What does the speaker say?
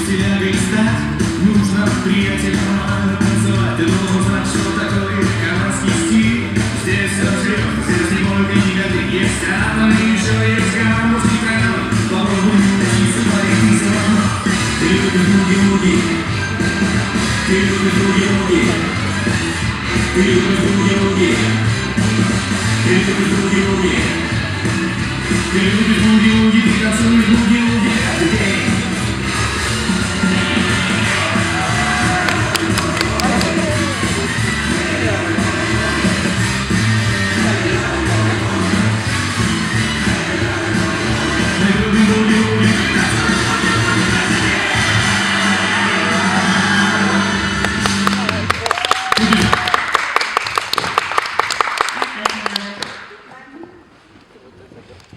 стиляга стать, нужно приятель нормально танцевать. Ты должен знать, что такое канадский стиль. Здесь все живет, здесь не только негоды. Есть атомы, еще есть гармонский канал. Попробуй научиться творить не все равно. Ты любишь буги-буги, ты любишь буги-буги, ты любишь буги-буги, ты любишь буги-буги, ты любишь буги-буги.